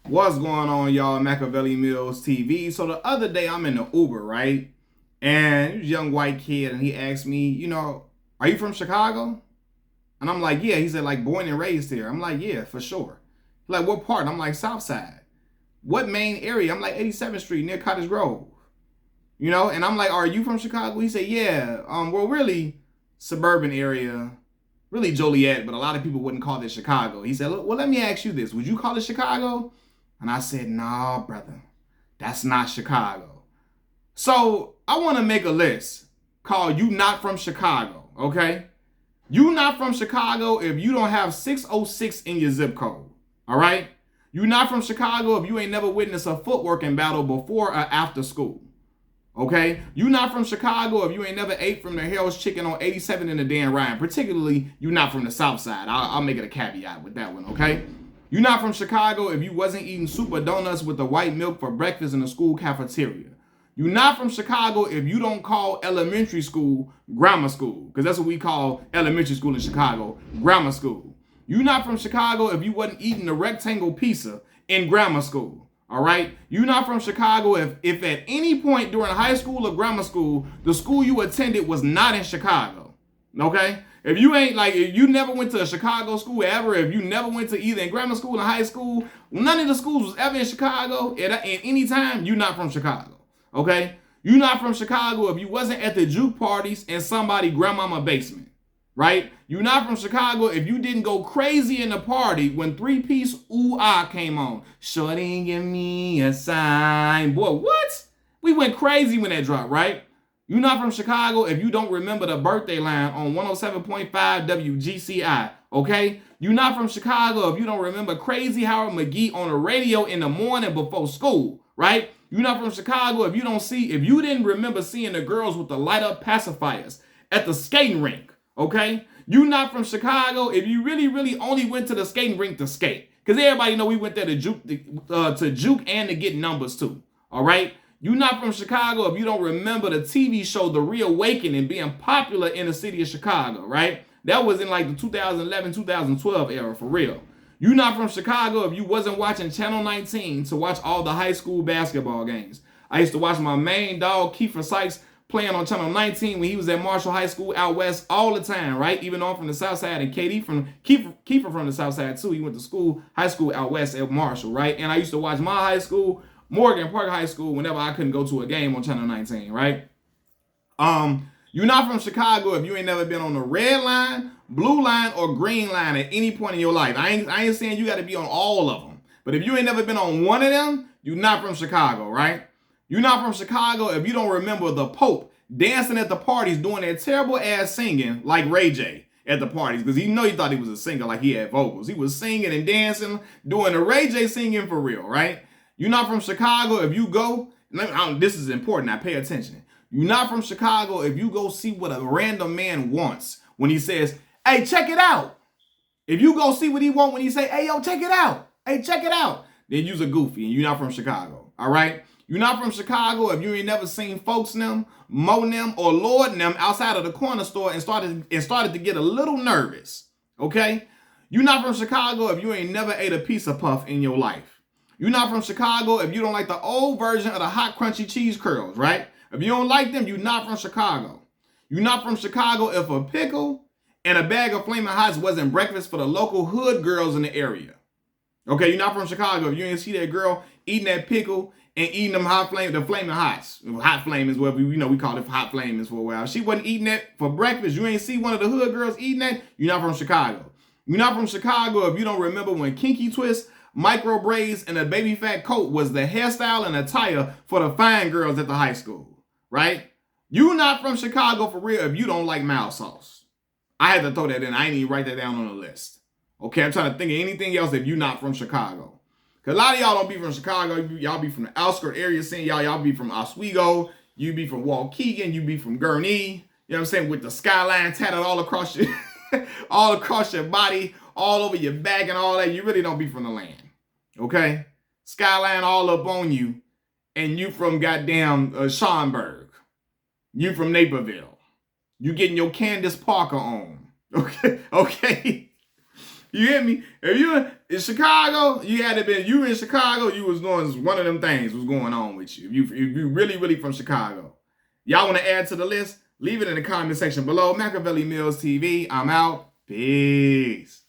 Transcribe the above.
What's going on, y'all? Machiavelli Mills TV. So the other day I'm in the Uber, right? And this young white kid, and he asked me, are you from Chicago? And I'm like, yeah. He said, like, born and raised here. I'm like, yeah, for sure. He's like, what part? I'm like, South Side. What main area? I'm like, 87th Street near Cottage Grove. And I'm like, are you from Chicago? He said, yeah. Well, really, suburban area, really Joliet, but a lot of people wouldn't call it Chicago. He said, well, let me ask you this. Would you call it Chicago? And I said, nah, brother, that's not Chicago. So I want to make a list called You Not From Chicago, okay? You not from Chicago if you don't have 606 in your zip code, all right? You not from Chicago if you ain't never witnessed a footworking battle before or after school, okay? You not from Chicago if you ain't never ate from the Harold's Chicken on 87 in the Dan Ryan. Particularly, you not from the South Side. I'll make it a caveat with that one, okay? You're not from Chicago if you wasn't eating super donuts with the white milk for breakfast in the school cafeteria. You're not from Chicago if you don't call elementary school grammar school, because that's what we call elementary school in Chicago, grammar school. You're not from Chicago if you wasn't eating the rectangle pizza in grammar school. All right? You're not from Chicago if at any point during high school or grammar school, the school you attended was not in Chicago. Okay? If you never went to a Chicago school ever, if you never went to either in grammar school or high school, none of the schools was ever in Chicago at any time, you're not from Chicago. Okay? You're not from Chicago if you wasn't at the juke parties in somebody grandmama basement. Right? You're not from Chicago if you didn't go crazy in the party when 3-piece Ooh Ah came on. Shorty, give me a sign. Boy, what? We went crazy when that dropped, right? You're not from Chicago if you don't remember the birthday line on 107.5 WGCI, okay? You're not from Chicago if you don't remember Crazy Howard McGee on the radio in the morning before school, right? You're not from Chicago if you didn't remember seeing the girls with the light up pacifiers at the skating rink, okay? You're not from Chicago if you really, really only went to the skating rink to skate. Because everybody know we went there to juke and to get numbers too, all right? You're not from Chicago if you don't remember the TV show The Reawakening being popular in the city of Chicago, right? That was in like the 2011, 2012 era, for real. You're not from Chicago if you wasn't watching Channel 19 to watch all the high school basketball games. I used to watch my main dog, Kiefer Sykes, playing on Channel 19 when he was at Marshall High School out west all the time, right? Even though I'm from the South Side, and Kiefer from the South Side too. He went to high school out west at Marshall, right? And I used to watch my high school, Morgan Park High School, whenever I couldn't go to a game on Channel 19, right? You're not from Chicago if you ain't never been on the red line, blue line, or green line at any point in your life. I ain't saying you got to be on all of them. But if you ain't never been on one of them, you're not from Chicago, right? You're not from Chicago if you don't remember the Pope dancing at the parties doing that terrible ass singing like Ray J at the parties, because he thought he was a singer, like he had vocals. He was singing and dancing, doing the Ray J singing for real, right? You're not from Chicago if you go, this is important, now pay attention. You're not from Chicago if you go see what a random man wants when he says, hey, check it out. If you go see what he wants when he say, hey, yo, check it out. Hey, check it out. Then you's a goofy and you're not from Chicago, all right? You're not from Chicago if you ain't never seen folks them, Mo them, or Lord them outside of the corner store and started to get a little nervous, okay? You're not from Chicago if you ain't never ate a pizza puff in your life. You're not from Chicago if you don't like the old version of the hot crunchy cheese curls, right? If you don't like them, you're not from Chicago. You're not from Chicago if a pickle and a bag of Flaming Hots wasn't breakfast for the local hood girls in the area. Okay, you're not from Chicago if you ain't see that girl eating that pickle and eating them the Flaming Hots. Hot Flame is what we called it Hot Flamings for a while. She wasn't eating that for breakfast. You ain't see one of the hood girls eating that, you're not from Chicago. You're not from Chicago if you don't remember when Kinky Twist, micro braids, and a baby fat coat was the hairstyle and attire for the fine girls at the high school, right? You not from Chicago for real if you don't like mild sauce. I had to throw that in. I ain't even write that down on the list. Okay, I'm trying to think of anything else if you're not from Chicago. Because a lot of y'all don't be from Chicago. Y'all be from the outskirt area scene. Y'all be from Oswego. You be from Waukegan. You be from Gurnee. You know what I'm saying? With the skyline tatted all across your, all across your body, all over your back and all that. You really don't be from the land. Okay? Skyline all up on you. And you from goddamn Schaumburg. You from Naperville. You getting your Candace Parker on. Okay? Okay? You hear me? If you in Chicago, you had to been you in Chicago, you was doing one of them things was going on with you. If you really, really from Chicago. Y'all want to add to the list? Leave it in the comment section below. Machiavelli Mills TV. I'm out. Peace.